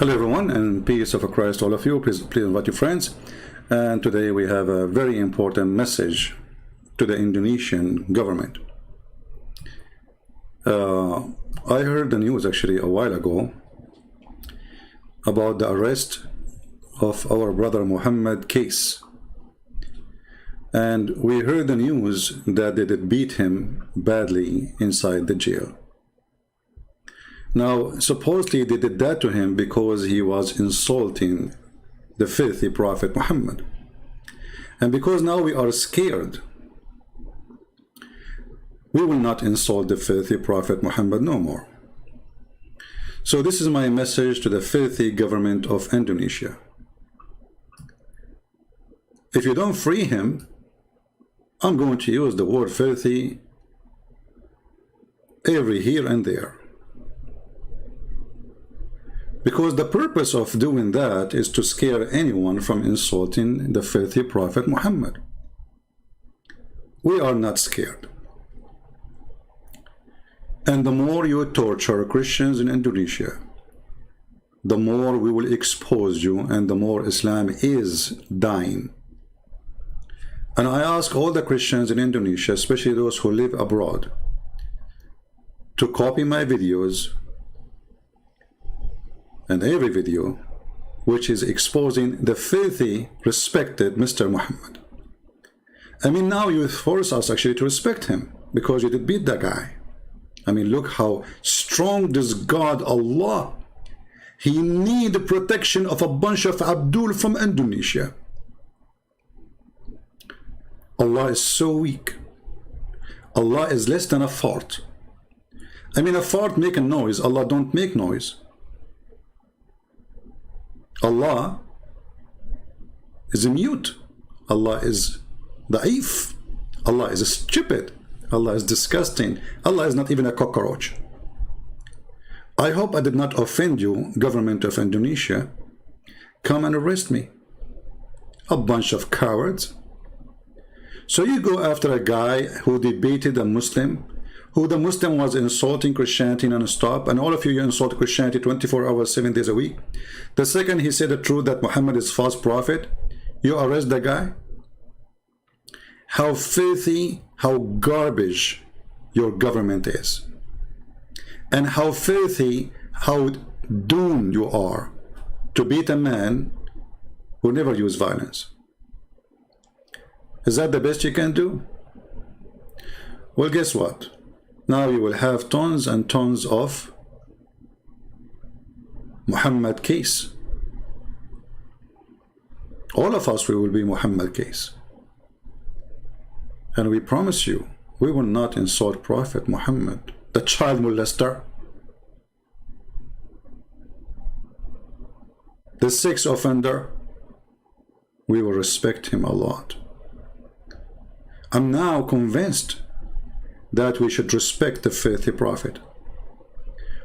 Hello everyone, and peace of Christ all of you. Please invite your friends. And today we have a very important message to the Indonesian government. I heard the news actually a while ago about the arrest of our brother Muhammad Kece. And we heard the news that they did beat him badly inside the jail. Now, supposedly they did that to him because he was insulting the filthy Prophet Muhammad. And because now we are scared, we will not insult the filthy Prophet Muhammad no more. So this is my message to the filthy government of Indonesia. If you don't free him, I'm going to use the word filthy every here and there. Because the purpose of doing that is to scare anyone from insulting the filthy Prophet Muhammad. We are not scared. And the more you torture Christians in Indonesia, the more we will expose you and the more Islam is dying. And I ask all the Christians in Indonesia, especially those who live abroad, to copy my videos and every video which is exposing the filthy, respected Mr. Muhammad. I mean, now you force us actually to respect him because you did beat that guy. I mean, look how strong this God, Allah. He need the protection of a bunch of Abdul from Indonesia. Allah is so weak. Allah is less than a fart. I mean, a fart make a noise. Allah don't make noise. Allah is mute. Allah is da'if. Allah is stupid. Allah is disgusting. Allah is not even a cockroach. I hope I did not offend you, government of Indonesia. Come and arrest me. A bunch of cowards. So you go after a guy who debated a Muslim, who the Muslim was insulting Christianity non-stop, and all of you insult Christianity 24 hours, 7 days a week. The second he said the truth that Muhammad is false prophet, you arrest the guy. How filthy, how garbage your government is. And how filthy, how doomed you are to beat a man who never used violence. Is that the best you can do? Well, guess what? Now you will have tons and tons of Muhammad Kece. All of us, we will be Muhammad Kece. And we promise you, we will not insult Prophet Muhammad, the child molester, the sex offender. We will respect him a lot. I'm now convinced that we should respect the filthy prophet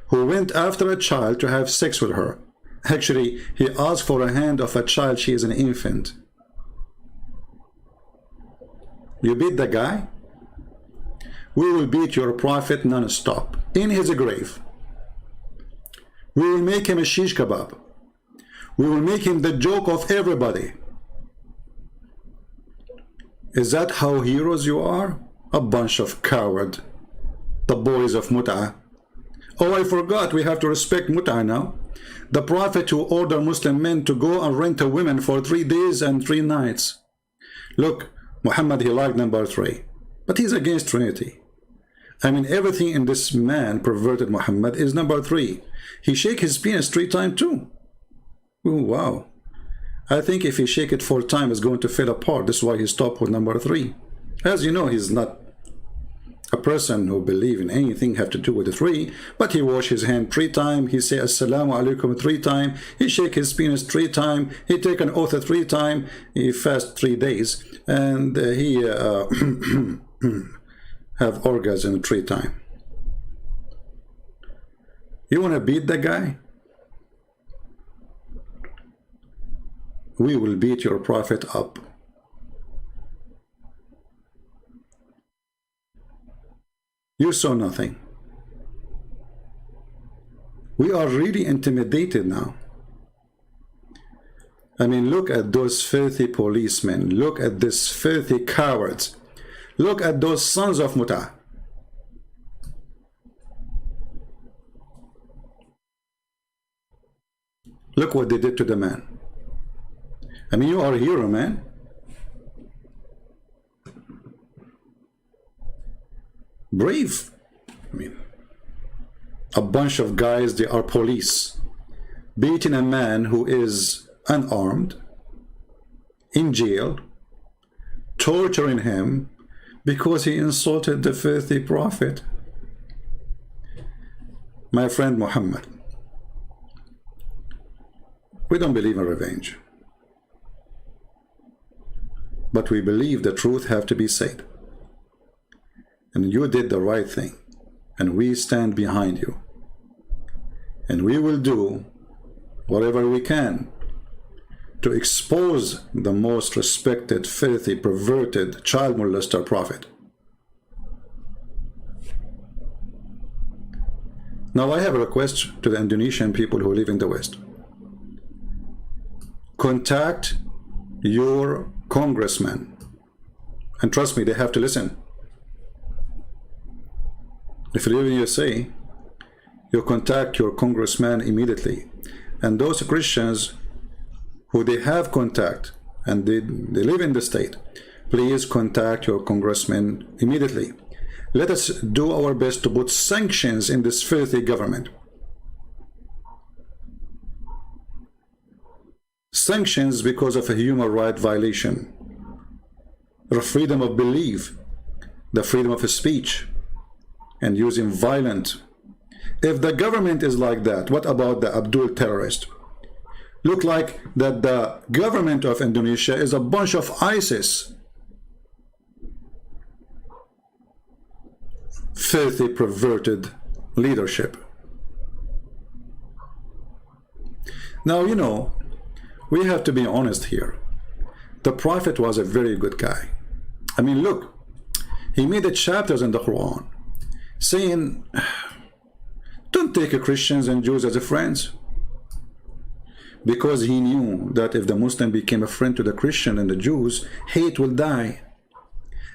who went after a child to have sex with her. Actually, he asked for a hand of a child. She is an infant. You beat the guy? We will beat your prophet non-stop in his grave. We will make him a shish kebab. We will make him the joke of everybody. Is that how heroes you are? A bunch of coward, the boys of Mut'ah. Oh, I forgot, we have to respect Mut'ah now. The Prophet who ordered Muslim men to go and rent a woman for 3 days and 3 nights. Look, Muhammad, he liked number 3, but he's against Trinity. I mean, everything in this man, perverted Muhammad, is number 3. He shake his penis 3 times too. Oh, wow. I think if he shake it 4 times, it's going to fall apart. That's why he stopped with number 3. As you know, he's not a person who believes in anything have to do with the 3, but he wash his hand 3 times, he say assalamu alaikum 3 times, he shake his penis 3 times, he take an oath 3 times, he fast 3 days, and he have orgasm 3 times. You want to beat the guy? We will beat your prophet up. You saw nothing. We are really intimidated now. I mean, look at those filthy policemen. Look at these filthy cowards. Look at those sons of Muta. Look what they did to the man. I mean, you are a hero, man. Brave. I mean, a bunch of guys, they are police, beating a man who is unarmed, in jail, torturing him because he insulted the filthy prophet. My friend Muhammad, we don't believe in revenge, but we believe the truth have to be said. And you did the right thing, and we stand behind you. And we will do whatever we can to expose the most respected, filthy, perverted, child molester prophet. Now I have a request to the Indonesian people who live in the West. Contact your congressman. And trust me, they have to listen. If you live in USA, you contact your congressman immediately. And those Christians who they have contact and they live in the state, please contact your congressman immediately. Let us do our best to put sanctions in this filthy government. Sanctions because of a human right violation, the freedom of belief, the freedom of speech, and using violence. If the government is like that, what about the Abdul terrorist? Look like that the government of Indonesia is a bunch of ISIS. Filthy, perverted leadership. Now, you know, we have to be honest here. The Prophet was a very good guy. I mean, look, he made the chapters in the Quran saying, don't take Christians and Jews as friends. Because he knew that if the Muslim became a friend to the Christian and the Jews, hate will die.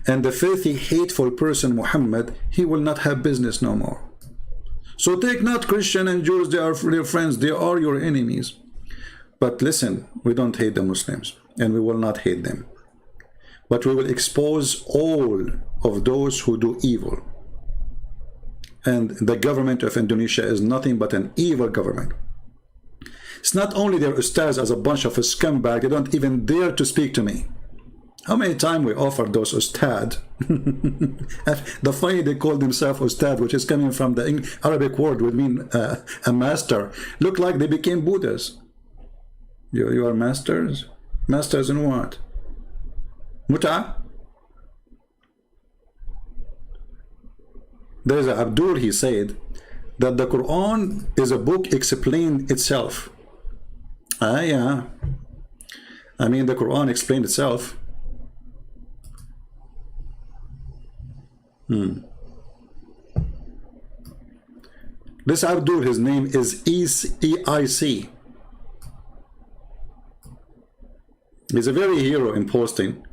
And the filthy, hateful person, Muhammad, he will not have business no more. So take not Christian and Jews, they are your friends, they are your enemies. But listen, we don't hate the Muslims, and we will not hate them. But we will expose all of those who do evil. And the government of Indonesia is nothing but an evil government. It's not only their ustads as a bunch of scumbag, they don't even dare to speak to me. How many times we offered those ustad? The funny they call themselves ustad, which is coming from the Arabic word, would mean a master. Look like they became Buddhas. You are masters? Masters in what? Muta? There is Abdul, he said that the Quran is a book explained itself. Yeah. I mean, the Quran explained itself. This Abdul, his name is EIC. He's a very hero in posting.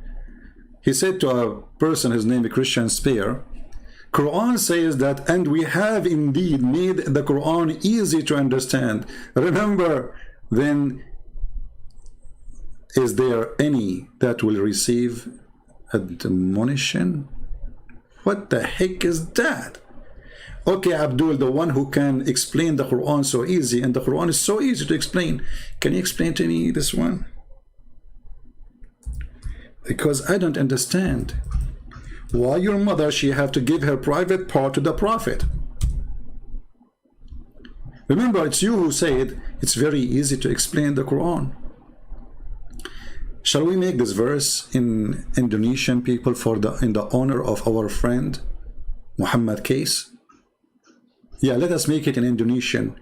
He said to a person, his name is Christian Spear, Quran says that, and we have indeed made the Quran easy to understand. Remember, then, is there any that will receive admonition? What the heck is that? Okay, Abdul, the one who can explain the Quran so easy, and the Quran is so easy to explain. Can you explain to me this one? Because I don't understand. Why your mother, she have to give her private part to the Prophet? Remember, it's you who said it's very easy to explain the Quran. Shall we make this verse in Indonesian people in the honor of our friend Muhammad Kece? Yeah, let us make it in Indonesian.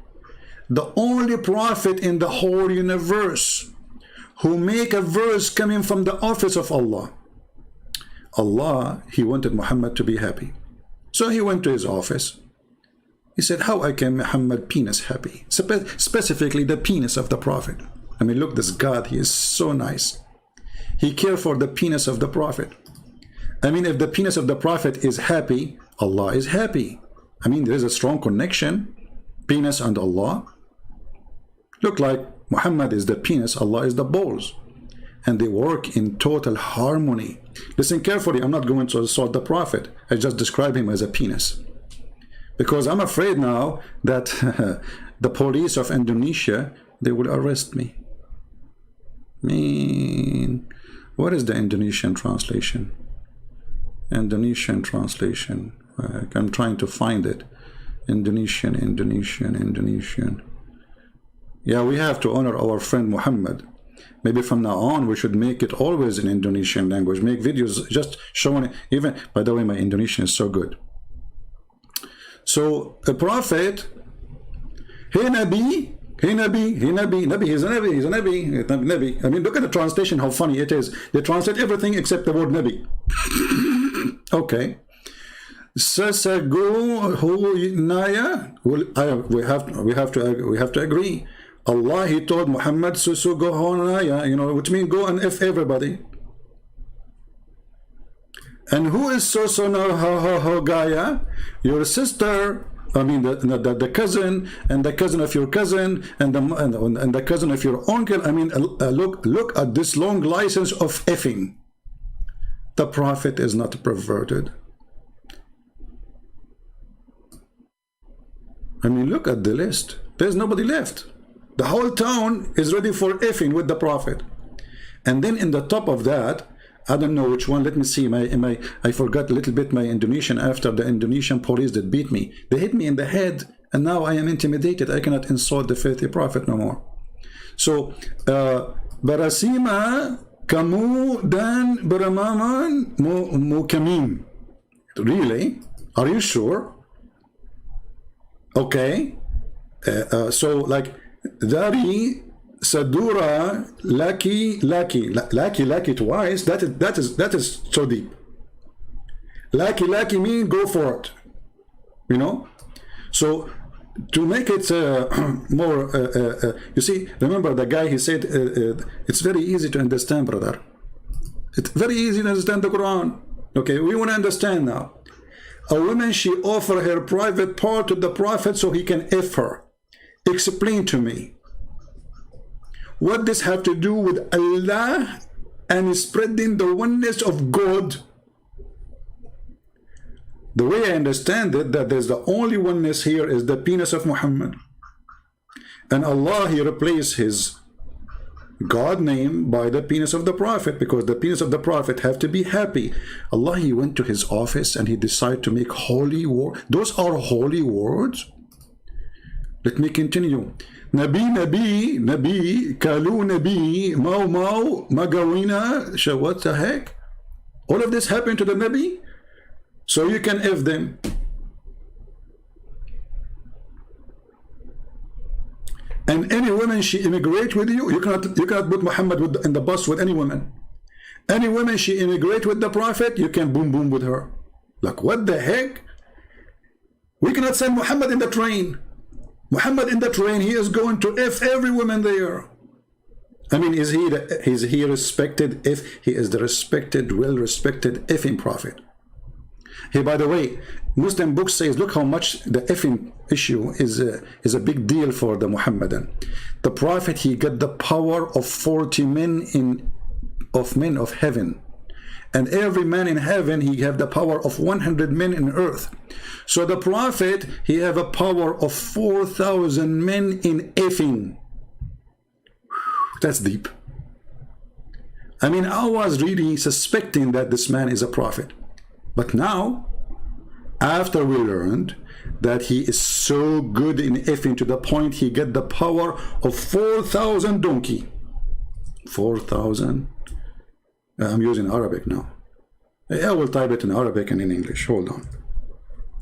The only prophet in the whole universe who make a verse coming from the office of Allah. Allah, he wanted Muhammad to be happy. So he went to his office. He said, how I can Muhammad penis happy? Specifically the penis of the Prophet. I mean, look, this God, he is so nice. He cares for the penis of the Prophet. I mean, if the penis of the Prophet is happy, Allah is happy. I mean, there is a strong connection, penis and Allah. Look like Muhammad is the penis, Allah is the balls. And they work in total harmony. Listen carefully, I'm not going to assault the Prophet. I just describe him as a penis. Because I'm afraid now that the police of Indonesia, they will arrest me. I mean, what is the Indonesian translation? Indonesian translation. I'm trying to find it. Indonesian. Yeah, we have to honor our friend Muhammad. Maybe from now on, we should make it always in Indonesian language. Make videos just showing it. Even, by the way, my Indonesian is so good. So, a prophet, hey Nabi, hey Nabi, hey Nabi, Nabi, he's a Nabi, he's a Nabi, Nabi. I mean, look at the translation, how funny it is. They translate everything except the word Nabi. Okay. Sasago naya. We have to agree. Allah, he told Muhammad, Susugo naya, you know, which means go and F everybody. And who is Gaya? Your sister, I mean the cousin, and the cousin of your cousin, and the cousin of your uncle. I mean, look at this long license of effing. The Prophet is not perverted. I mean, look at the list. There's nobody left. The whole town is ready for effing with the Prophet. And then in the top of that, I don't know which one. Let me see. I forgot a little bit my Indonesian after the Indonesian police that beat me. They hit me in the head, and now I am intimidated. I cannot insult the faithful Prophet no more. So, Barasima kamu dan beramaman mukamim. Really? Are you sure? Okay. So, like, dari sadura laki twice. That is so deep. Laki mean go for it, you know. So to make it more you see, remember the guy, he said it's very easy to understand, brother. It's very easy to understand the Quran. Okay, we want to understand now. A woman, she offer her private part to the Prophet so he can F her. Explain to me, what this have to do with Allah and spreading the oneness of God? The way I understand it, that there's the only oneness here is the penis of Muhammad. And Allah, he replaced his God name by the penis of the Prophet, because the penis of the Prophet have to be happy. Allah, he went to his office and he decided to make holy words. Those are holy words. Let me continue. Nabi, Kalu Nabi, Mau, Magawina, what the heck? All of this happened to the Nabi? So you can F them. And any woman, she immigrate with you, you cannot put Muhammad in the bus with any woman. Any woman, she immigrate with the Prophet, you can boom with her. Like, what the heck? We cannot send Muhammad in the train. Muhammad in the train, he is going to F every woman there. I mean, is he respected if he is the respected, well-respected effing Prophet? Hey, by the way, Muslim book says, look how much the effing issue is a big deal for the Muhammadan. The Prophet, he got the power of 40 men of heaven. And every man in heaven, he have the power of 100 men in earth. So the Prophet, he have a power of 4,000 men in effing. That's deep. I mean, I was really suspecting that this man is a prophet. But now, after we learned that he is so good in effing to the point he get the power of 4,000 donkey. 4,000. I'm using Arabic now. I will type it in Arabic and in English. Hold on.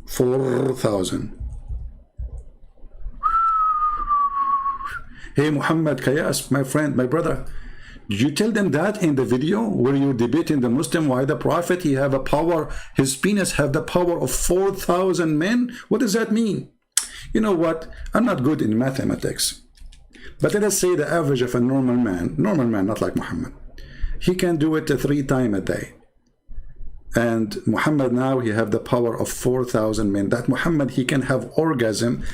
4,000. Hey, Muhammad Kece, my friend, my brother, did you tell them that in the video where you debating the Muslim why the Prophet, he have a power, his penis have the power of 4,000 men? What does that mean? You know what? I'm not good in mathematics. But let us say the average of a normal man, not like Muhammad, he can do it 3 times a day. And Muhammad now, he have the power of 4,000 men. That Muhammad, he can have orgasm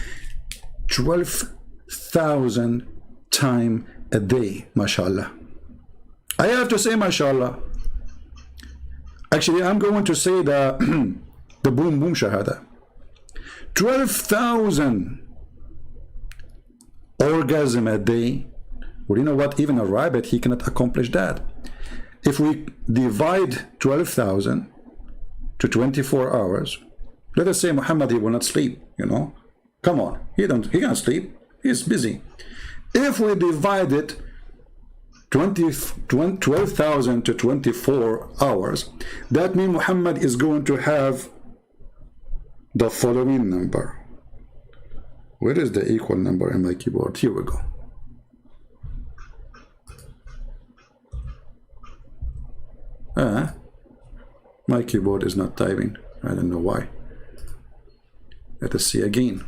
12,000 times a day, mashallah. I have to say mashallah. Actually, I'm going to say the boom boom shahada. 12,000 orgasm a day. Well, you know what? Even a rabbit, he cannot accomplish that. If we divide 12,000 to 24 hours, let us say Muhammad, he will not sleep, you know. Come on, he can't sleep. He's busy. If we divide it 12,000 to 24 hours, that means Muhammad is going to have the following number. Where is the equal number in my keyboard? Here we go. My keyboard is not typing. I don't know why. Let us see again.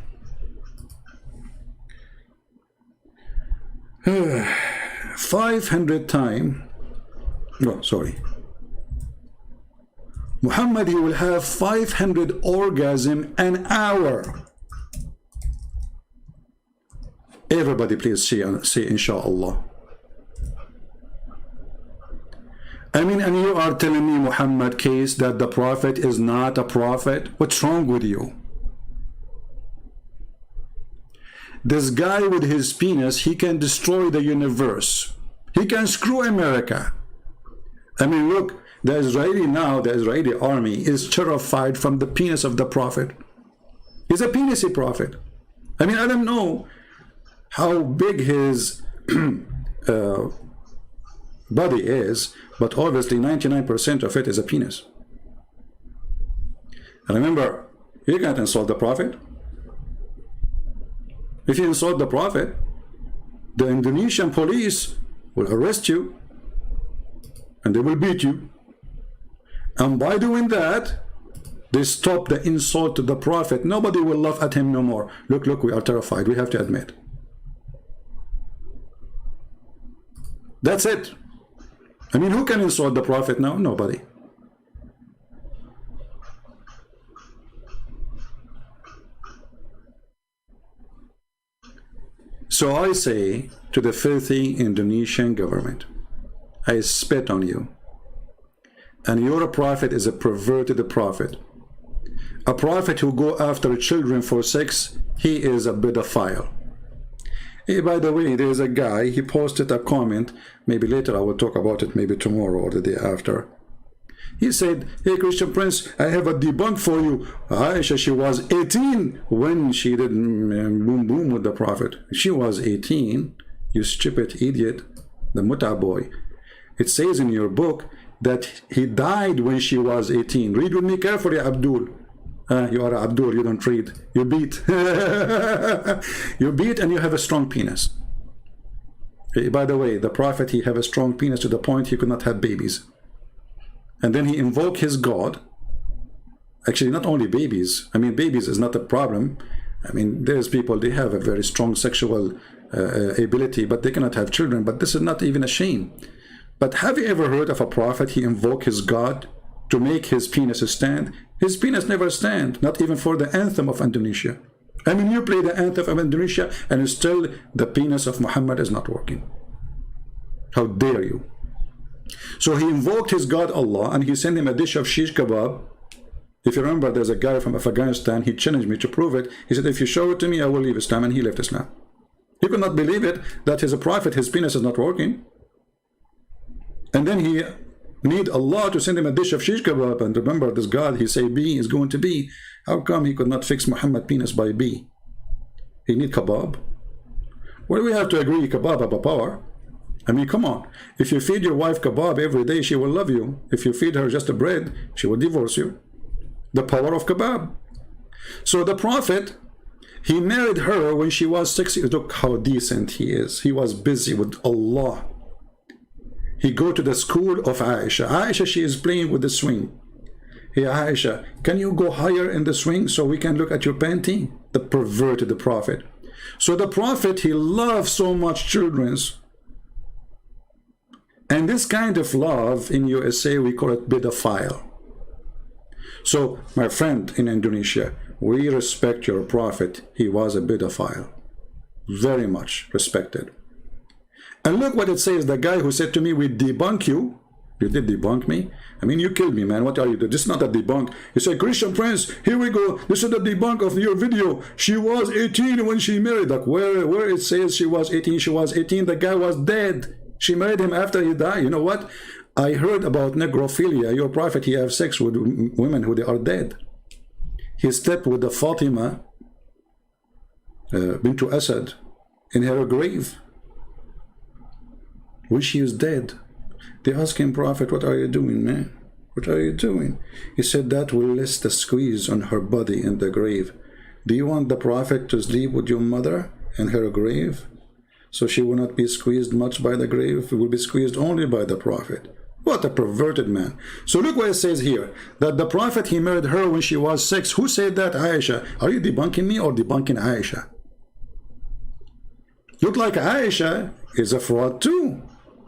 500 times. No, sorry. Muhammad, he will have 500 orgasm an hour. Everybody please say inshallah. I mean, and you are telling me, Muhammad Kece, that the prophet is not a prophet? What's wrong with you? This guy with his penis, he can destroy the universe. He can screw America. I mean, look, the Israeli army is terrified from the penis of the prophet. He's a penisy prophet. I mean, I don't know how big his body is, but obviously 99% of it is a penis. And remember, you can't insult the prophet. If you insult the prophet, the Indonesian police will arrest you and they will beat you. And by doing that, they stop the insult to the prophet. Nobody will laugh at him no more. Look, we are terrified. We have to admit. That's it. I mean, who can insult the prophet now? Nobody. So I say to the filthy Indonesian government, I spit on you. And your prophet is a perverted prophet. A prophet who go after children for sex, he is a pedophile. Hey, by the way, there's a guy, he posted a comment, maybe later I will talk about it, maybe tomorrow or the day after. He said, hey, Christian Prince, I have a debunk for you. Aisha, she was 18 when she did boom boom with the prophet. She was 18, you stupid idiot, the Muta boy. It says in your book that he died when she was 18. Read with me carefully, Abdul. You are Abdul, you don't read. You beat. You beat and you have a strong penis. By the way, the prophet, he have a strong penis to the point he could not have babies. And then he invoked his God. Actually, not only babies. I mean, babies is not a problem. I mean, there's people, they have a very strong sexual ability, but they cannot have children. But this is not even a shame. But have you ever heard of a prophet, he invoked his God to make his penis stand? His penis never stand, not even for the anthem of Indonesia. I mean, you play the anthem of Indonesia and still the penis of Muhammad is not working. How dare you? So he invoked his God Allah and he sent him a dish of shish kebab. If you remember, there's a guy from Afghanistan, he challenged me to prove it. He said, if you show it to me, I will leave Islam, and he left Islam. He could not believe it, that he's a prophet, his penis is not working. And then he need Allah to send him a dish of shish kebab. And remember, this God, he say B is going to be. How come he could not fix Muhammad penis by B? He need kebab. Well, we have to agree, kebab have a power. I mean, come on. If you feed your wife kebab every day, she will love you. If you feed her just a bread, she will divorce you. The power of kebab. So the prophet, he married her when she was 6 years. Look how decent he is. He was busy with Allah. He go to the school of Aisha. Aisha, she is playing with the swing. Hey, Aisha, can you go higher in the swing so we can look at your panty? The perverted prophet. So the Prophet, he loved so much children. And this kind of love in USA, we call it pedophile. So, my friend in Indonesia, we respect your Prophet. He was a pedophile. Very much respected. And look what it says. The guy who said to me, we debunk you. You did debunk me? I mean, you killed me, man. What are you doing? This is not a debunk. You say, Christian Prince, here we go. This is the debunk of your video. She was 18 when she married. Like, where it says she was 18, she was 18. The guy was dead. She married him after he died. You know what? I heard about necrophilia. Your Prophet, he have sex with women who they are dead. He slept with the Fatima bint Asad in her grave, when she is dead. They asked him, Prophet, what are you doing, man? What are you doing? He said, that will less the squeeze on her body in the grave. Do you want the Prophet to sleep with your mother in her grave? So she will not be squeezed much by the grave. It will be squeezed only by the Prophet. What a perverted man. So look what it says here. That the Prophet, he married her when she was 6. Who said that? Aisha. Are you debunking me or debunking Aisha? Look like Aisha is a fraud too.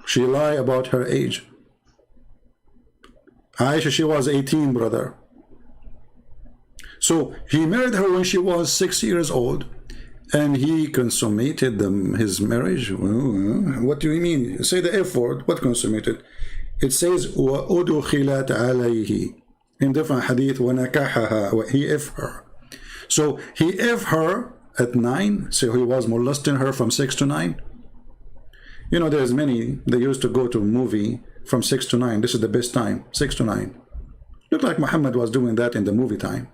She lied about her age. Aisha, she was 18, brother. So he married her when she was 6 years old, and he consummated his marriage. What do you mean? Say the F word. What consummated? It says وَأُدُخِلَتْ عَلَيْهِ in different hadith وَنَكَحَهَا. He F her. So he F her at 9. So he was molesting her from 6 to 9. You know, there's many, they used to go to a movie from 6 to 9. This is the best time, 6 to 9. Looked like Muhammad was doing that in the movie time.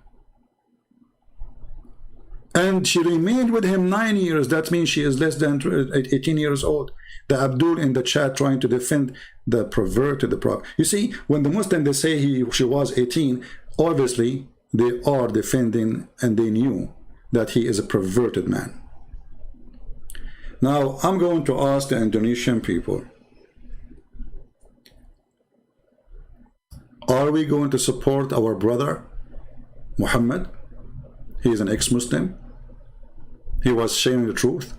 And she remained with him 9 years. That means she is less than 18 years old. The Abdul in the chat trying to defend the perverted, the Prophet. You see, when the Muslim, they say she was 18, obviously they are defending, and they knew that he is a perverted man. Now, I'm going to ask the Indonesian people, are we going to support our brother, Muhammad? He is an ex-Muslim. He was sharing the truth.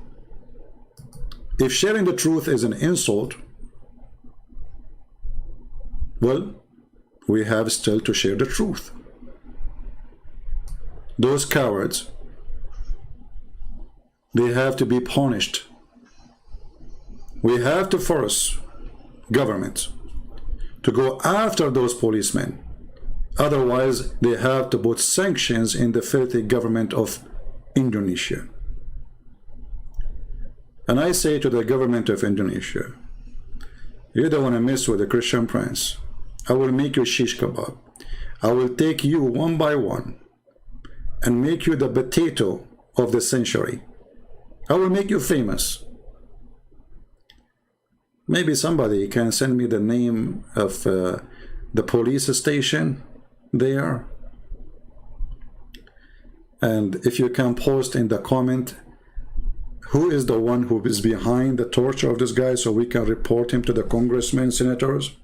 If sharing the truth is an insult, well, we have still to share the truth. Those cowards, they have to be punished. We have to force government to go after those policemen. Otherwise, they have to put sanctions in the filthy government of Indonesia. And I say to the government of Indonesia, you don't want to mess with the Christian Prince. I will make you shish kebab. I will take you one by one and make you the potato of the century. I will make you famous. Maybe somebody can send me the name of the police station there. And if you can post in the comment, who is the one who is behind the torture of this guy, so we can report him to the congressmen, senators.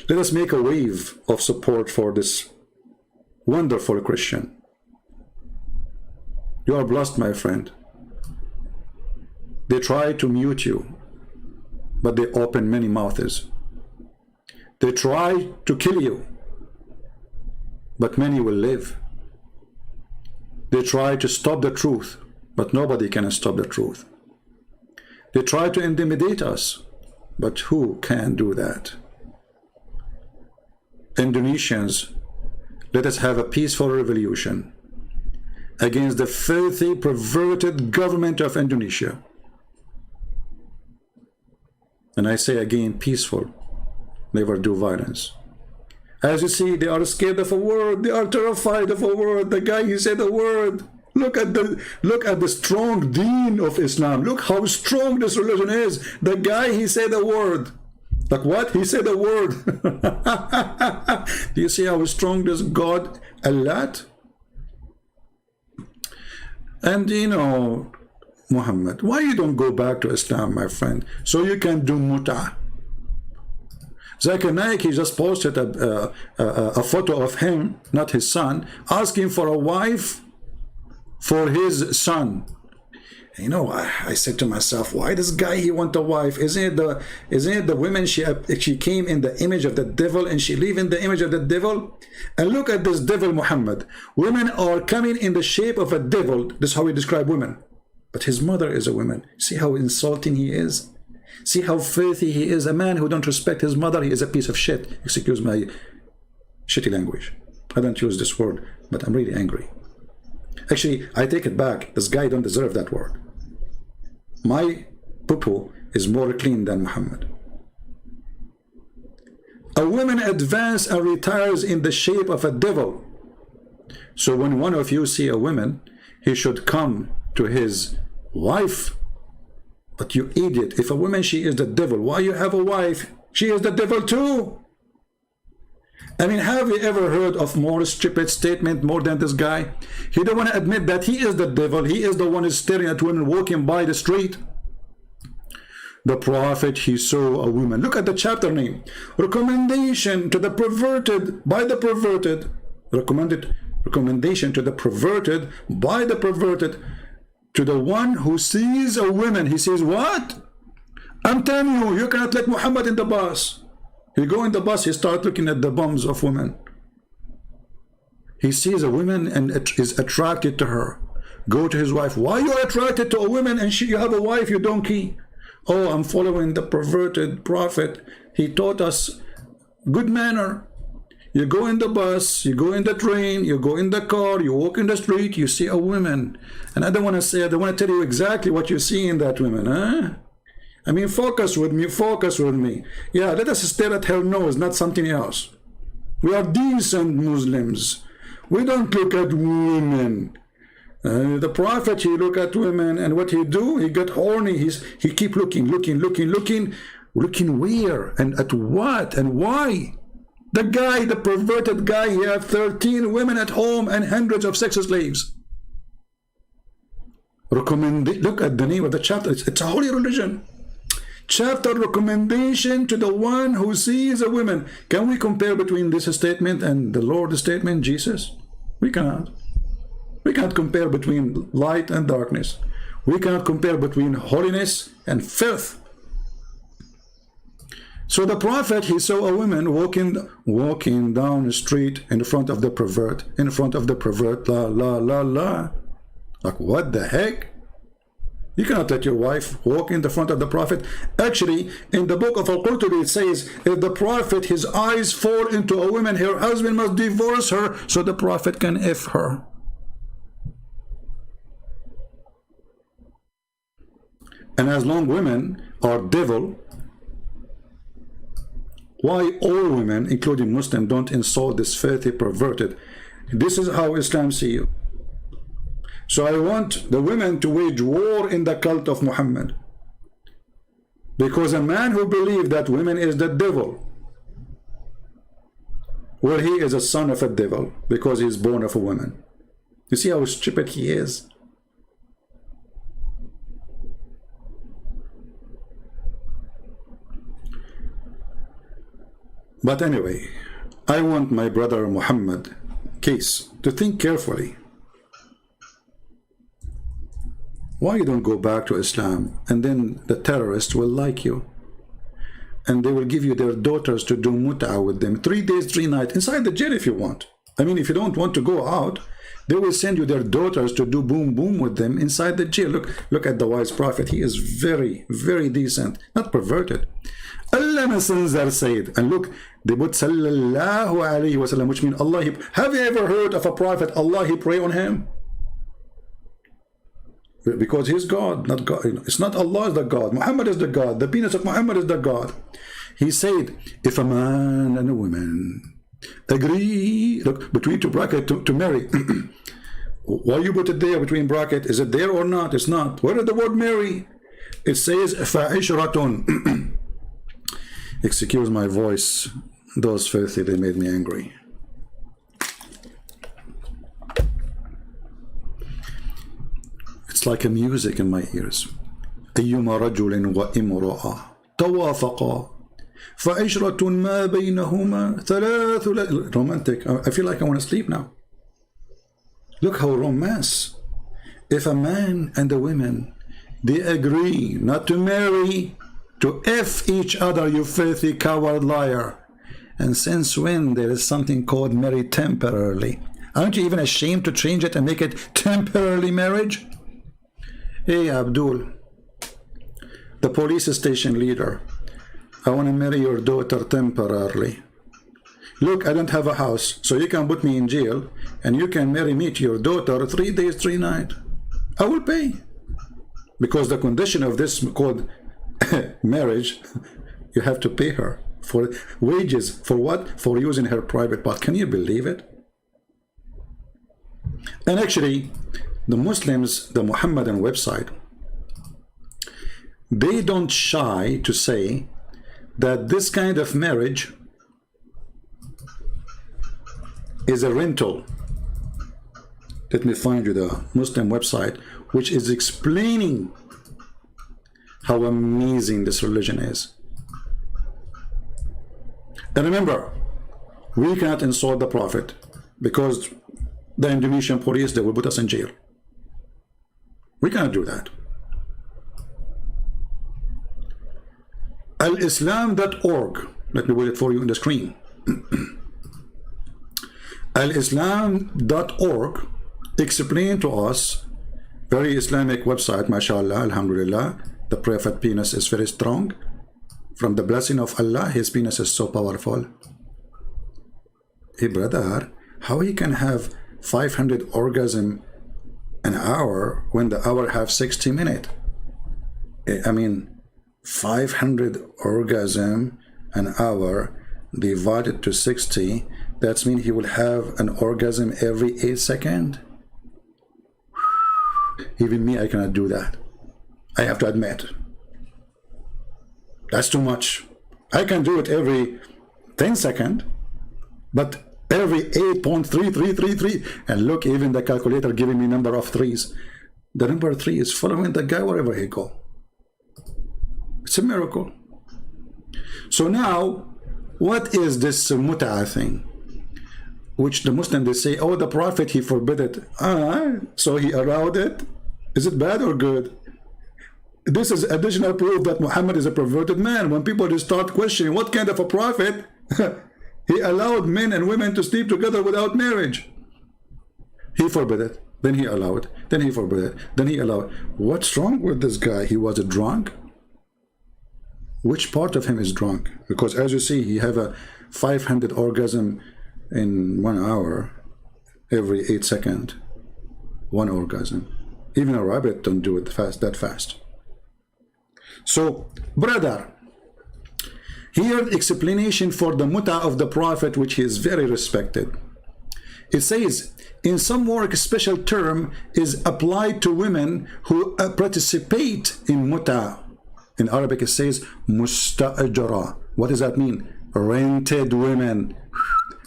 Let us make a wave of support for this wonderful Christian. You are blessed, my friend. They try to mute you, but they open many mouths. They try to kill you, but many will live. They try to stop the truth, but nobody can stop the truth. They try to intimidate us, but who can do that? Indonesians, let us have a peaceful revolution against the filthy, perverted government of Indonesia. And I say again, peaceful, never do violence. As you see, they are scared of a word. They are terrified of a word. The guy, he said a word. Look at the strong deen of Islam. Look how strong this religion is. The guy, he said a word. Like what? He said a word. Do you see how strong this God, Allah? And you know, Muhammad, why you don't go back to Islam, my friend, so you can do mut'ah? Zakir Naik, he just posted a photo of him, not his son, asking for a wife for his son. You know, I said to myself, why this guy, he want a wife? Isn't it the women, she came in the image of the devil and she live in the image of the devil? And look at this devil Muhammad. Women are coming in the shape of a devil. This is how we describe women. But his mother is a woman. See how insulting he is? See how filthy he is? A man who don't respect his mother, he is a piece of shit. Excuse my shitty language. I don't use this word, but I'm really angry. Actually, I take it back. This guy don't deserve that word. My poo-poo is more clean than Muhammad. A woman advances and retires in the shape of a devil. So when one of you see a woman, he should come to his wife. But you idiot, if a woman, she is the devil, why you have a wife? She is the devil too. I mean, have you ever heard of more stupid statement more than this guy? He don't want to admit that he is the devil. He is the one who's staring at women walking by the street. The prophet, he saw a woman. Look at the chapter name. Recommendation to the perverted by the perverted. Recommendation to the perverted by the perverted. To the one who sees a woman. He says, what? I'm telling you, you cannot let Muhammad in the bus. He go in the bus, he start looking at the bums of women. He sees a woman and is attracted to her. Go to his wife. Why you are attracted to a woman and you have a wife, you donkey? Oh, I'm following the perverted prophet. He taught us good manner. You go in the bus, you go in the train, you go in the car, you walk in the street, you see a woman. And I don't want to say, I don't want to tell you exactly what you see in that woman, huh? I mean, focus with me, focus with me. Yeah, let us stare at her nose, not something else. We are decent Muslims. We don't look at women. The prophet, he look at women, and what he do? He get horny. He keep looking where and at what and why? The guy, the perverted guy, he have 13 women at home and hundreds of sex slaves. Look at the name of the chapter. It's a holy religion. Chapter recommendation to the one who sees a woman. Can we compare between this statement and the Lord's statement, Jesus? We cannot. We can't compare between light and darkness. We cannot compare between holiness and filth. So the prophet, he saw a woman walking down the street in front of the pervert. La la la la. Like, what the heck? You cannot let your wife walk in the front of the prophet. Actually, in the book of Al-Qurtubi, it says, if the prophet, his eyes fall into a woman, her husband must divorce her so the prophet can F her. And as long women are devil, why all women, including Muslims, don't insult this filthy perverted? This is how Islam see you. So I want the women to wage war in the cult of Muhammad. Because a man who believes that women is the devil, well, he is a son of a devil because he is born of a woman. You see how stupid he is? But anyway, I want my brother Muhammad Kece to think carefully. Why you don't go back to Islam, and then the terrorists will like you, and they will give you their daughters to do mut'ah with them 3 days 3 nights inside the jail if you want. I mean, if you don't want to go out, they will send you their daughters to do boom boom with them inside the jail. Look at the wise prophet. He is very, very decent, not perverted. Allah Messenger said, and look, they put sallallahu alayhi wa sallam, which means Allah. Have you ever heard of a prophet, Allah, he pray on him? Because he's God, not God. It's not Allah is the God. Muhammad is the God. The penis of Muhammad is the God. He said, if a man and a woman agree, look, between two brackets to marry. Why you put it there between bracket? Is it there or not? It's not. Where is the word marry? It says fa'ishratun. Excuse my voice. Those filthy, they made me angry. It's like a music in my ears. أيما رجل وامرأة توافقا فعشرة ما بينهما ثلاث. Romantic. I feel like I want to sleep now. Look how romance. If a man and a woman They agree not to marry, to F each other, you filthy coward liar. And since when there is something called marry temporarily? Aren't you even ashamed to change it and make it temporarily marriage? Hey, Abdul, the police station leader, I want to marry your daughter temporarily. Look, I don't have a house, so you can put me in jail, and you can marry me to your daughter 3 days, 3 nights. I will pay. Because the condition of this called marriage, you have to pay her for wages. For what? For using her private part. Can you believe it? And actually, the Muslims, the Muhammadan website, they don't shy to say that this kind of marriage is a rental. Let me find you the Muslim website, which is explaining how amazing this religion is. And remember, we cannot insult the Prophet because the Indonesian police, they will put us in jail. We cannot do that. Al-Islam.org, let me put it for you on the screen. Al-Islam.org explain to us, very Islamic website, mashallah, alhamdulillah, the Prophet penis is very strong. From the blessing of Allah, his penis is so powerful. Hey brother, how he can have 500 orgasm an hour when the hour have 60 minutes? I mean, 500 orgasm an hour divided to 60, that means he will have an orgasm every 8 seconds. Even me, I cannot do that. I have to admit. That's too much. I can do it every 10 seconds, but every 8.3333, and look, even the calculator giving me number of threes. The number 3 is following the guy wherever he go. It's a miracle. So now, what is this mut'a thing? Which the Muslims, they say, oh, the Prophet, he forbid it. So he allowed it? Is it bad or good? This is additional proof that Muhammad is a perverted man. When people just start questioning what kind of a prophet, he allowed men and women to sleep together without marriage. He forbid it, then he allowed it, then he forbid it, then he allowed it. What's wrong with this guy? He was a drunk? Which part of him is drunk? Because as you see, he have a 500 orgasm in 1 hour, every 8 seconds. 1 orgasm. Even a rabbit don't do it that fast. So, brother, here the explanation for the mut'a of the Prophet, which is very respected. It says, in some work, a special term is applied to women who participate in mut'a. In Arabic, it says musta'ajara. What does that mean? Rented women.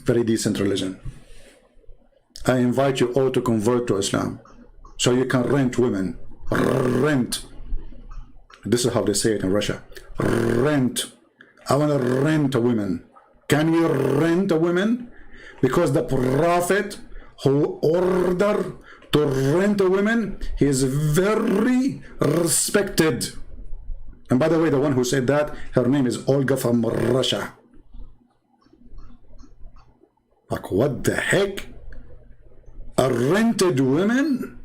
Very decent religion. I invite you all to convert to Islam, so you can rent women. Rent. This is how they say it in Russia. Rent. I want to rent a woman. Can you rent a woman? Because the Prophet who ordered to rent a woman, he is very respected. And by the way, the one who said that, her name is Olga from Russia. Like, what the heck? A rented woman?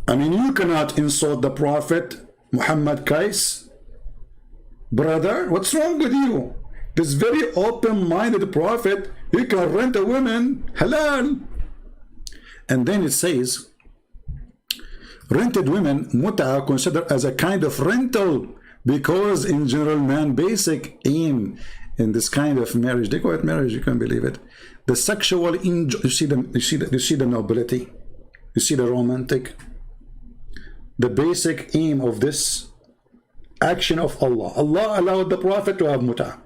I mean, you cannot insult the Prophet, Muhammad Kece. Brother, what's wrong with you? This very open-minded Prophet, he can rent a woman, halal. And then it says, rented women, mut'a, considered as a kind of rental, because in general, man, basic aim in this kind of marriage, they call it marriage, you can't believe it. The sexual you see the nobility, you see the romantic. The basic aim of this action of Allah. Allah allowed the Prophet to have mut'a.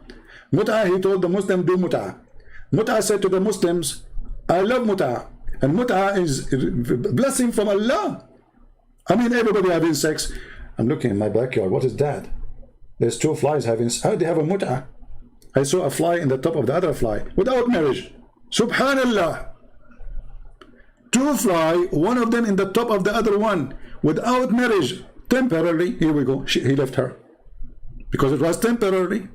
Mut'a, he told the Muslim, do mut'a. Mut'a said to the Muslims, I love mut'a. And mut'a is blessing from Allah. I mean, everybody having sex. I'm looking in my backyard. What is that? There's 2 flies having. How they have a mut'a? I saw a fly in the top of the other fly without marriage. Subhanallah. to fly, one of them in the top of the other one, without marriage, temporarily. Here we go. He left her because it was temporarily.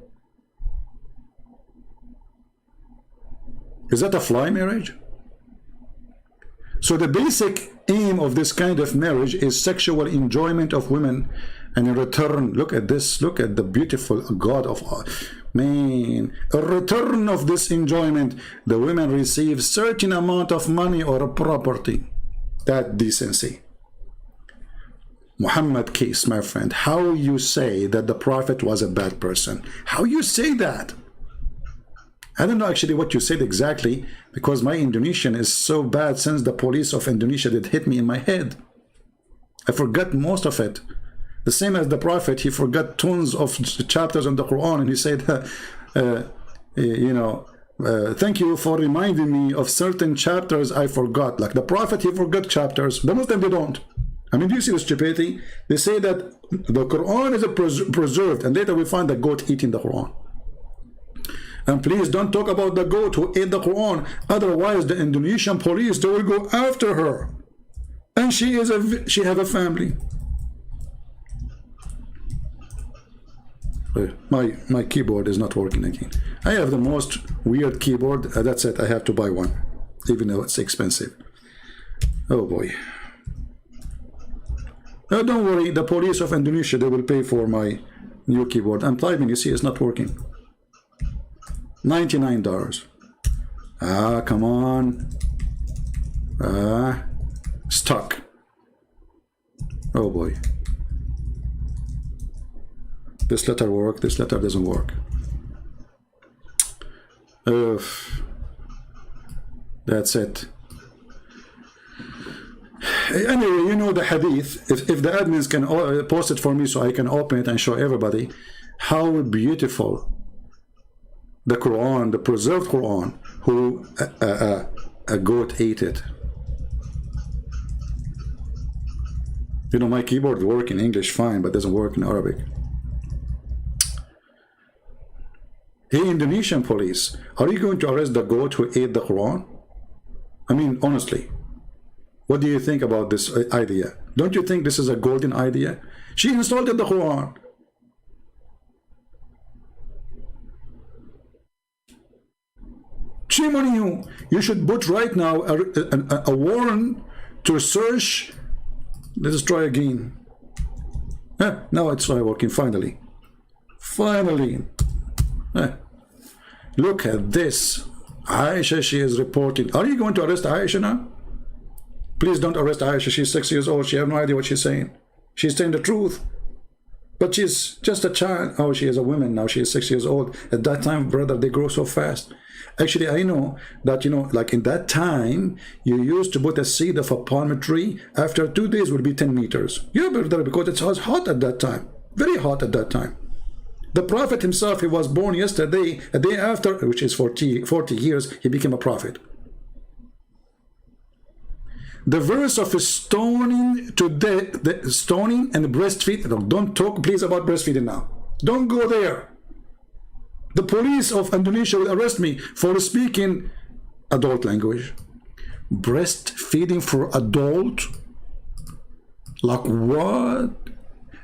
Is that a fly marriage? So the basic aim of this kind of marriage is sexual enjoyment of women, and in return, look at this, look at the beautiful God of man. In return of this enjoyment, the women receive certain amount of money or property. That decency. Muhammad Kece, my friend, how you say that the Prophet was a bad person? How you say that? I don't know actually what you said exactly, because my Indonesian is so bad since the police of Indonesia did hit me in my head. I forgot most of it. The same as the Prophet, he forgot tons of chapters in the Quran, and he said, thank you for reminding me of certain chapters I forgot. Like the Prophet, he forgot chapters. The Muslim, they don't. I mean, do you see the stupidity? They say that the Quran is preserved, and later we find the goat eating the Quran. And please don't talk about the goat who ate the Quran. Otherwise, the Indonesian police, they will go after her. And she have a family. My keyboard is not working again. I have the most weird keyboard. That's it. I have to buy one, even though it's expensive. Oh boy. Oh, don't worry. The police of Indonesia, they will pay for my new keyboard. I'm typing. You see, it's not working. $99. Ah, come on. Stuck. Oh boy. This letter works, this letter doesn't work. That's it. Anyway, you know the hadith. If the admins can post it for me so I can open it and show everybody how beautiful the Quran, the preserved Quran, who a goat ate it. You know, my keyboard works in English fine, but doesn't work in Arabic. Hey, Indonesian police, are you going to arrest the goat who ate the Quran? I mean, honestly, what do you think about this idea? Don't you think this is a golden idea? She insulted the Quran. Shame on you. You should put right now a warrant to search. Let's try again. Now it's not working, finally. Finally. Look at this. Aisha, she is reporting. Are you going to arrest Aisha now? Please don't arrest Aisha. She's 6 years old. She has no idea what she's saying. She's saying the truth. But she's just a child. Oh, she is a woman now. She is 6 years old. At that time, brother, they grow so fast. Actually, I know that, you know, like in that time, you used to put a seed of a palm tree. After 2 days would be 10 meters. Yeah, brother, because it was hot at that time. Very hot at that time. The Prophet himself, he was born yesterday. A day after, which is 40 years, he became a prophet. The verse of stoning to death, the stoning and breastfeeding. Don't talk, please, about breastfeeding now. Don't go there. The police of Indonesia will arrest me for speaking adult language. Breastfeeding for adult? Like what?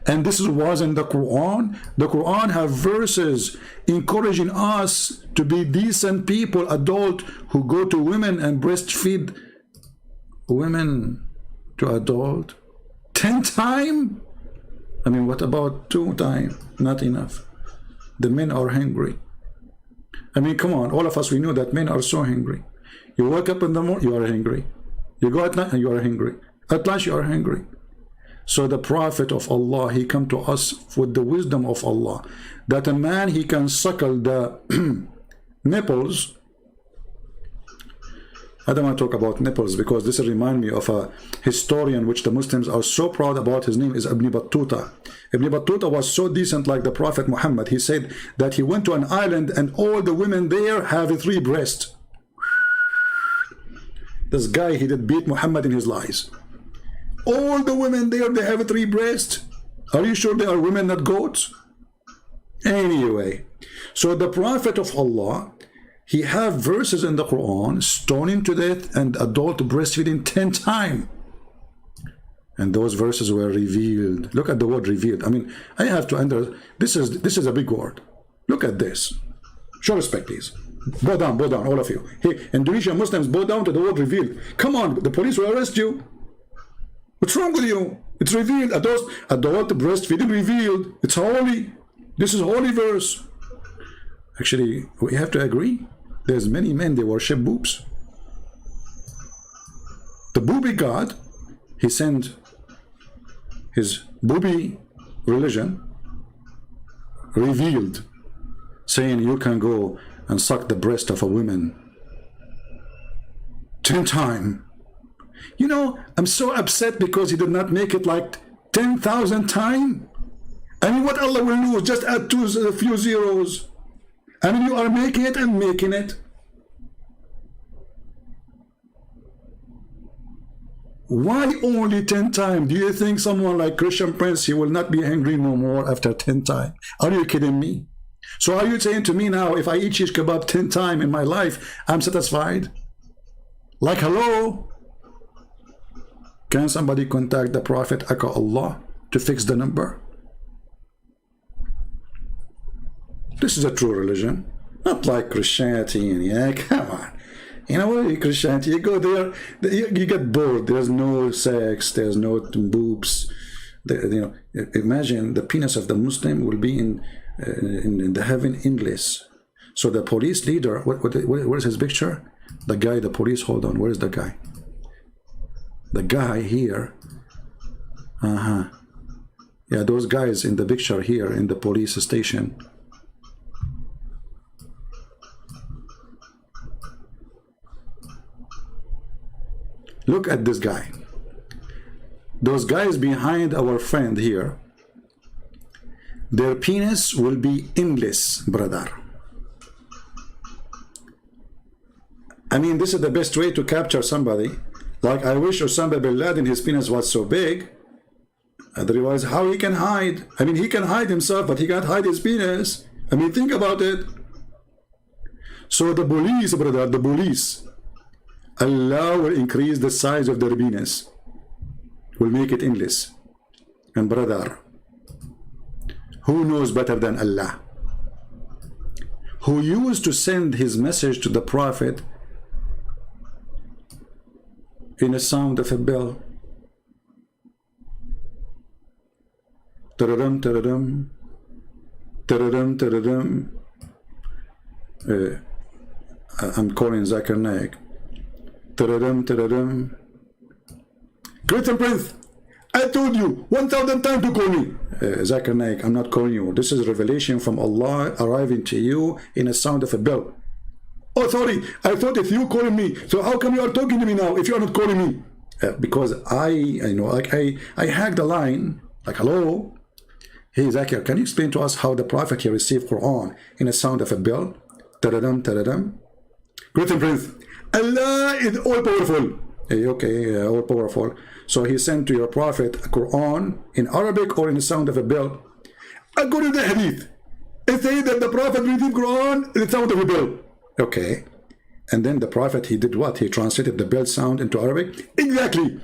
And this was in the Quran. The Quran have verses encouraging us to be decent people, adult, who go to women and breastfeed women to adult. 10 times? I mean, what about 2 times? Not enough. The men are hungry. I mean, come on, all of us, we know that men are so hungry. You wake up in the morning, you are hungry. You go at night and you are hungry. At lunch, you are hungry. So the Prophet of Allah, he come to us with the wisdom of Allah, that a man, he can suckle the nipples. I don't want to talk about nipples because this reminds me of a historian which the Muslims are so proud about. His name is Ibn Battuta. Ibn Battuta was so decent like the Prophet Muhammad. He said that he went to an island and all the women there have 3 breasts. This guy, he did beat Muhammad in his lies. All the women there, they have 3 breasts. Are you sure they are women, not goats? Anyway, so the Prophet of Allah, He have verses in the Quran, stoning to death and adult breastfeeding 10 times. And those verses were revealed. Look at the word revealed. I mean, I have to this is a big word. Look at this. Show respect, please. Bow down, all of you. Hey, Indonesian Muslims, bow down to the word revealed. Come on, the police will arrest you. What's wrong with you? It's revealed. Adult breastfeeding revealed. It's holy. This is a holy verse. Actually, we have to agree. There's many men, they worship boobs. The booby god, he sent his booby religion revealed, saying you can go and suck the breast of a woman 10 times. You know, I'm so upset because he did not make it like 10,000 times. I mean, what Allah will do is just add a few zeros. I mean, you are making it and making it. Why only 10 times? Do you think someone like Christian Prince, he will not be angry no more after 10 times? Are you kidding me? So are you saying to me now, if I eat shish kebab 10 times in my life, I'm satisfied? Like, hello? Can somebody contact the Prophet Allah to fix the number? This is a true religion, not like Christianity. And yeah, come on. You know what, Christianity, you go there, you get bored. There's no sex, there's no boobs. You know, imagine the penis of the Muslim will be in the heaven endless. So the police leader, where's his picture? The guy, the police, hold on, where's the guy? The guy here. Yeah, those guys in the picture here in the police station. Look at this guy. Those guys behind our friend here, their penis will be endless, brother. I mean, this is the best way to capture somebody. Like, I wish Osama bin Laden, his penis was so big. Otherwise, how he can hide? I mean, he can hide himself, but he can't hide his penis. I mean, think about it. So the police, brother, the police, Allah will increase the size of their penis, will make it endless. And brother, who knows better than Allah? Who used to send his message to the Prophet in a sound of a bell. Tararam, tararam, tararam, tararam. I'm calling Zakir Naik. Tararam, tararam. Christian Prince, I told you 1,000 times to call me. Zakir Naik, I'm not calling you. This is revelation from Allah arriving to you in a sound of a bell. Oh, sorry, I thought if you calling me, so how come you are talking to me now if you are not calling me? Because I know, like I hacked the line, like, hello? Hey, Zakir, can you explain to us how the Prophet here received Quran in a sound of a bell? Tararam, tararam. Christian Prince, Allah is all-powerful. Hey, okay, all-powerful. So he sent to your Prophet a Quran in Arabic or in the sound of a bell. According to the Hadith, it says that the Prophet received Quran in the sound of a bell. Okay. And then the Prophet, he did what? He translated the bell sound into Arabic? Exactly.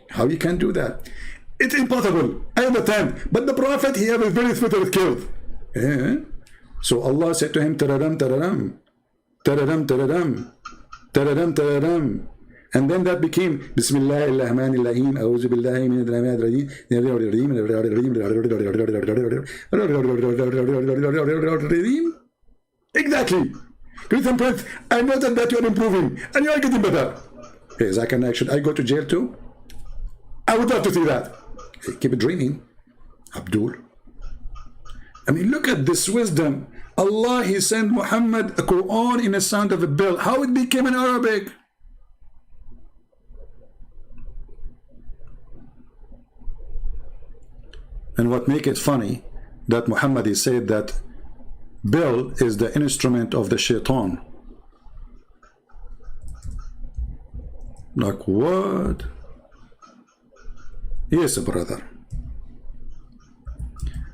How you can do that? It's impossible. I understand. But the Prophet, he has a very special skills. Yeah. So Allah said to him, tararam, tararam, tararam, tararam, tararam, tararam. And then that became Bismillahirrahmanirrahim. A'udhu billahi min al-rajim. Exactly. Christian Prince, I noticed that you are improving and you are getting better. Yes, I can actually. I go to jail too? I would love to see that. Hey, keep it dreaming, Abdul. I mean, look at this wisdom. Allah, he sent Muhammad a Quran in the sound of a bell. How it became in Arabic? And what make it funny, that Muhammad, he said that bell is the instrument of the shaitan. Like what? Yes, brother.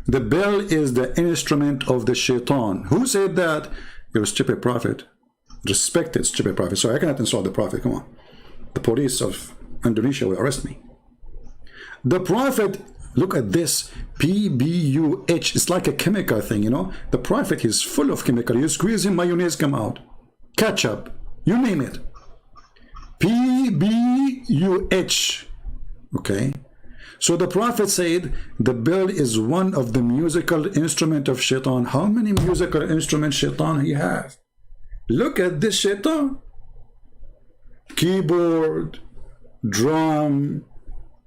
The bell is the instrument of the shaitan. Who said that? You're a stupid prophet. Respected, stupid prophet. So I cannot insult the prophet. Come on. The police of Indonesia will arrest me. The prophet, look at this, PBUH. It's like a chemical thing, you know. The prophet is full of chemical. You squeeze in, mayonnaise come out. Ketchup, you name it. PBUH. Okay. So the prophet said the bell is one of the musical instrument of shaitan. How many musical instruments shaitan he have? Look at this shaitan. Keyboard, drum,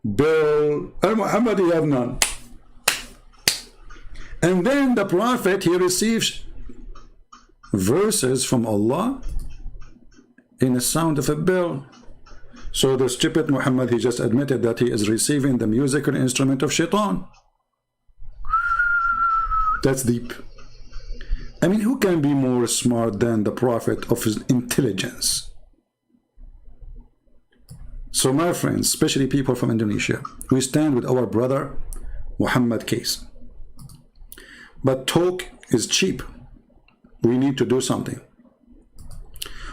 bell. Muhammad, you have none. And then the prophet, he receives verses from Allah in the sound of a bell. So the stupid Muhammad, he just admitted that he is receiving the musical instrument of shaitan. That's deep. I mean, who can be more smart than the prophet of his intelligence? So my friends, especially people from Indonesia, we stand with our brother Muhammad Kece. But talk is cheap. We need to do something.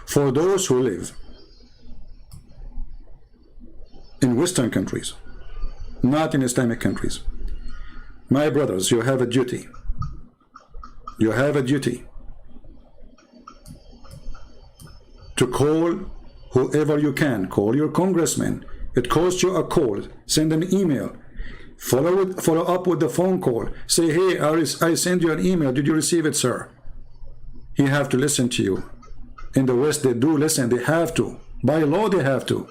For those who live in Western countries, not in Islamic countries, my brothers, you have a duty. You have a duty to call whoever you can. Call your congressman. It costs you a call. Send an email. Follow up with the phone call. Say, hey, I send you an email. Did you receive it, sir? He have to listen to you. In the West, they do listen. They have to. By law, they have to.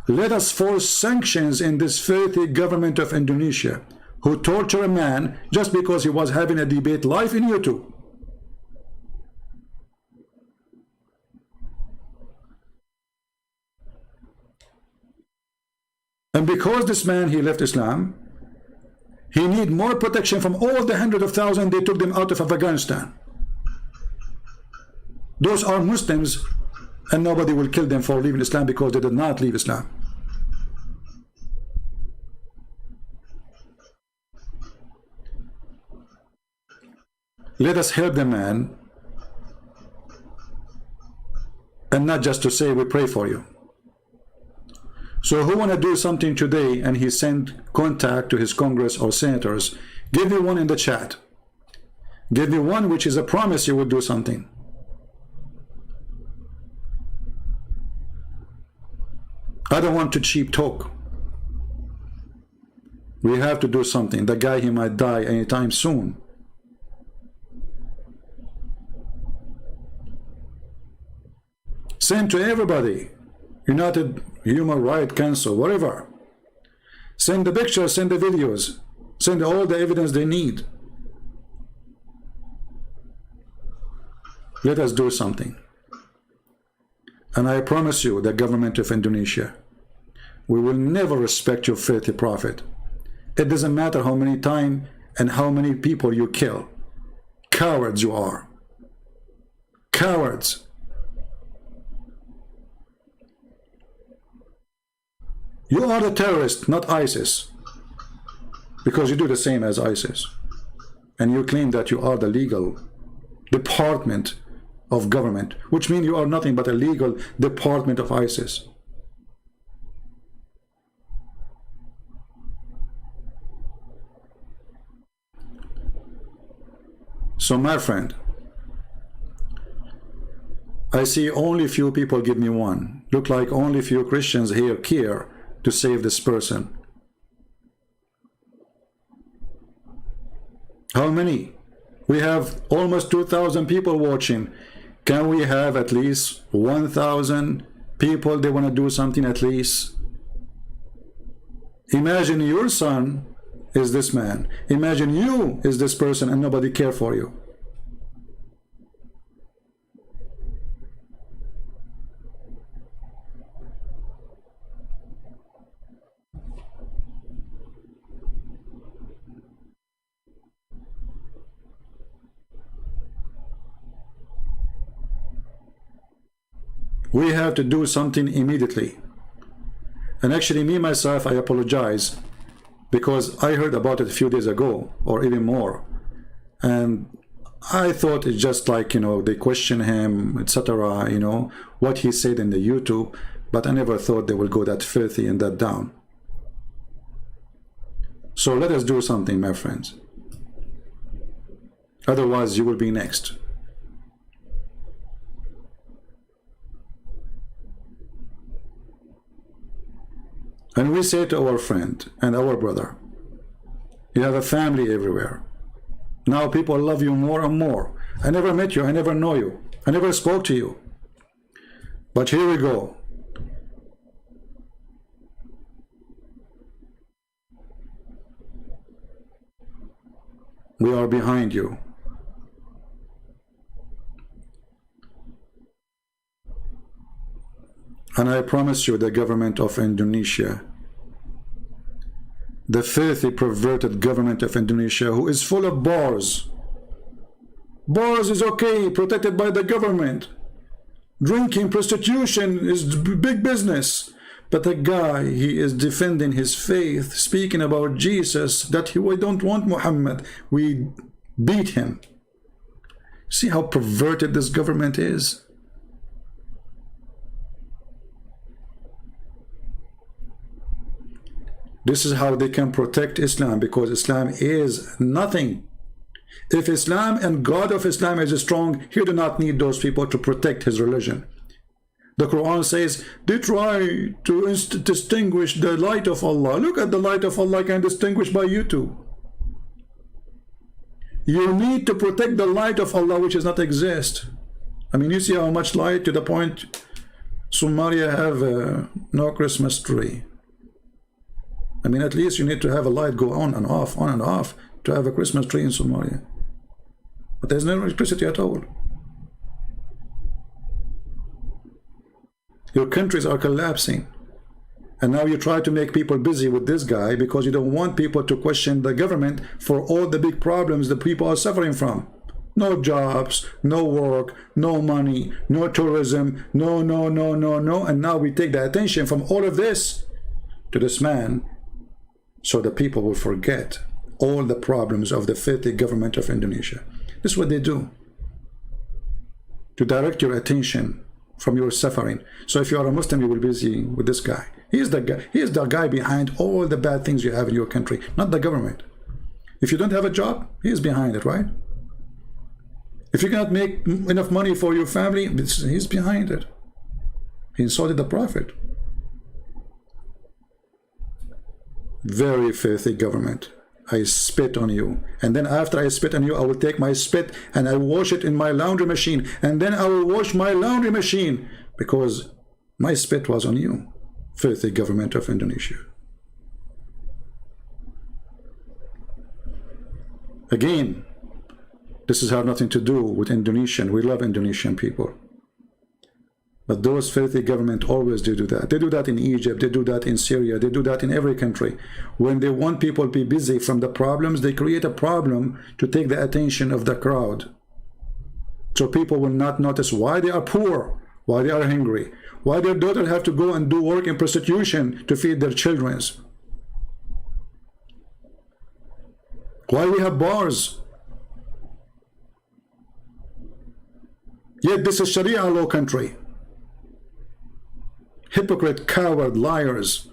Let us force sanctions in this filthy government of Indonesia, who torture a man just because he was having a debate live in YouTube. And because this man, he left Islam, he need more protection from all the hundreds of thousands they took them out of Afghanistan. Those are Muslims, and nobody will kill them for leaving Islam because they did not leave Islam. Let us help the man, and not just to say we pray for you. So who want to do something today and he send contact to his Congress or senators, give me one in the chat. Give me one which is a promise you will do something. I don't want to cheap talk. We have to do something. The guy, he might die anytime soon. Send to everybody. United Human Rights Council, whatever. Send the pictures, send the videos, send all the evidence they need. Let us do something. And I promise you, the government of Indonesia, we will never respect your filthy prophet. It doesn't matter how many times and how many people you kill. Cowards you are. Cowards. You are the terrorist, not ISIS, because you do the same as ISIS. And you claim that you are the legal department of government, which means you are nothing but a legal department of ISIS. So my friend, I see only few people give me one. Look like only few Christians here care to save this person. How many? We have almost 2,000 people watching. Can we have at least 1,000 people they want to do something at least? Imagine your son is this man. Imagine you is this person and nobody care for you. We have to do something immediately. And actually, me myself, I apologize because I heard about it a few days ago or even more. And I thought it's just like, you know, they question him, etc., you know, what he said in the YouTube, but I never thought they will go that filthy and that down. So let us do something, my friends. Otherwise, you will be next. And we say to our friend and our brother, you have a family everywhere. Now people love you more and more. I never met you, I never know you, I never spoke to you. But here we go. We are behind you. And I promise you, the government of Indonesia, the filthy, perverted government of Indonesia, who is full of bars. Bars is okay, protected by the government. Drinking, prostitution is big business. But the guy, he is defending his faith, speaking about Jesus, that we don't want Muhammad. We beat him. See how perverted this government is? This is how they can protect Islam, because Islam is nothing. If Islam and God of Islam is strong, he do not need those people to protect his religion. The Quran says they try to distinguish the light of Allah. Look at the light of Allah can distinguish by you too. You need to protect the light of Allah, which does not exist. I mean, you see how much light, to the point Somalia have no Christmas tree. I mean, at least you need to have a light go on and off to have a Christmas tree in Somalia. But there's no electricity at all. Your countries are collapsing. And now you try to make people busy with this guy because you don't want people to question the government for all the big problems the people are suffering from. No jobs, no work, no money, no tourism, no. And now we take the attention from all of this to this man, so the people will forget all the problems of the filthy government of Indonesia. This is what they do, to direct your attention from your suffering. So if you are a Muslim, you will be busy with this guy. He is the guy behind all the bad things you have in your country, not the government. If you don't have a job, he is behind it, right? If you cannot make enough money for your family, he's behind it. He insulted the Prophet. Very filthy government. I spit on you, and then after I spit on you, I will take my spit and I wash it in my laundry machine, and then I will wash my laundry machine because my spit was on you. Filthy government of Indonesia. Again, this has nothing to do with Indonesian. We love Indonesian people. But those filthy government always do that. They do that in Egypt, they do that in Syria, they do that in every country. When they want people to be busy from the problems, they create a problem to take the attention of the crowd. So people will not notice why they are poor, why they are hungry, why their daughter have to go and do work in prostitution to feed their children, why we have bars. Yet this is Sharia law country. Hypocrite, coward, liars.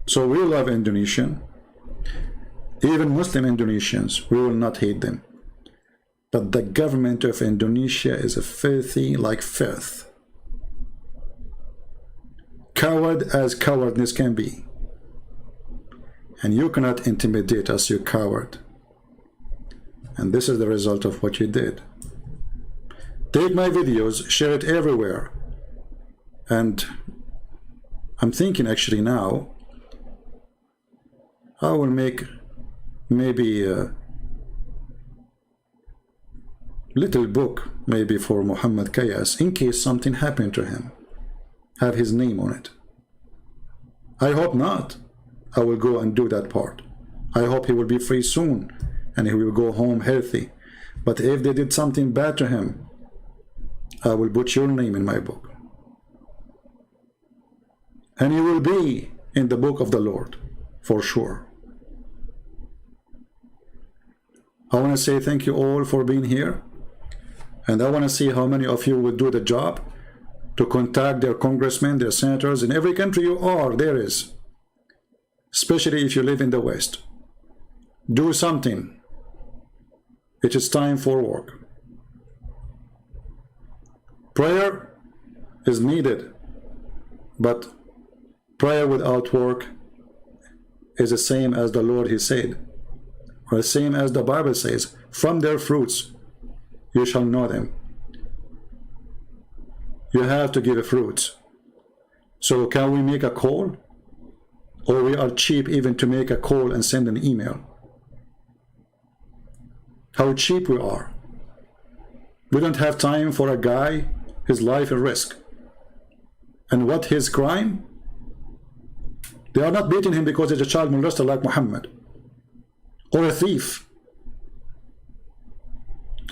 So we love Indonesian. Even Muslim Indonesians, we will not hate them. But the government of Indonesia is a filthy like filth. Coward as cowardness can be. And you cannot intimidate us, you coward. And this is the result of what you did. Take my videos, share it everywhere. And I'm thinking actually now, I will make maybe a little book, maybe for Muhammad Kece, in case something happened to him. Have his name on it. I hope not. I will go and do that part. I hope he will be free soon and he will go home healthy. But if they did something bad to him, I will put your name in my book. And you will be in the book of the Lord, for sure. I want to say thank you all for being here. And I want to see how many of you will do the job to contact their congressmen, their senators, in every country you are, there is. Especially if you live in the West. Do something. It is time for work. Prayer is needed, but prayer without work is the same as the Lord, He said, or the same as the Bible says, from their fruits you shall know them. You have to give fruits. So can we make a call? Or we are cheap even to make a call and send an email? How cheap we are. We don't have time for a guy, his life at risk. And what his crime? They are not beating him because he's a child molester like Muhammad, or a thief,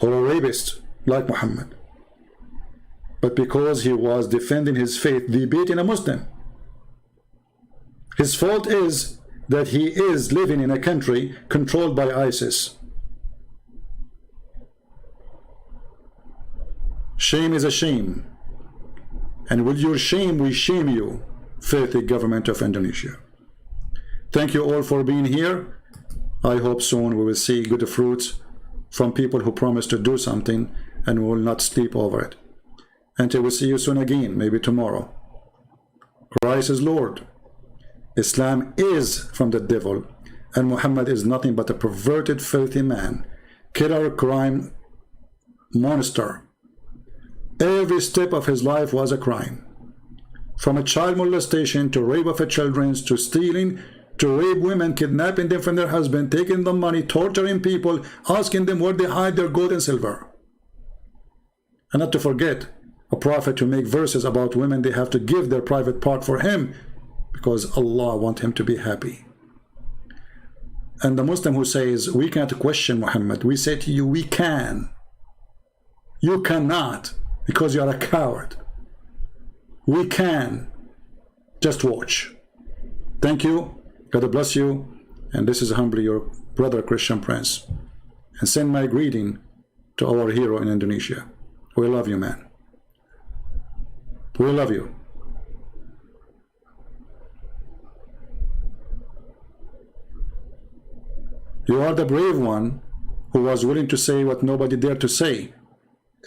or a rapist like Muhammad, but because he was defending his faith, debating a Muslim. His fault is that he is living in a country controlled by ISIS. Shame is a shame, and with your shame we shame you, filthy government of Indonesia. Thank you all for being here. I hope soon we will see good fruits from people who promise to do something, and we will not sleep over it. Until we see you soon again, maybe tomorrow. Christ is Lord. Islam is from the devil, and Muhammad is nothing but a perverted, filthy man, killer, crime monster. Every step of his life was a crime. From a child molestation to rape of children, to stealing, to rape women, kidnapping them from their husband, taking the money, torturing people, asking them where they hide their gold and silver. And not to forget, a prophet to make verses about women, they have to give their private part for him because Allah wants him to be happy. And the Muslim who says, we can't question Muhammad, we say to you, we can. You cannot, because you are a coward. We can. Just watch. Thank you. God bless you. And this is humbly your brother Christian Prince. And send my greeting to our hero in Indonesia. We love you, man. We love you. You are the brave one who was willing to say what nobody dared to say.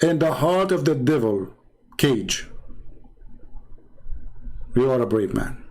In the heart of the devil cage. You are a brave man.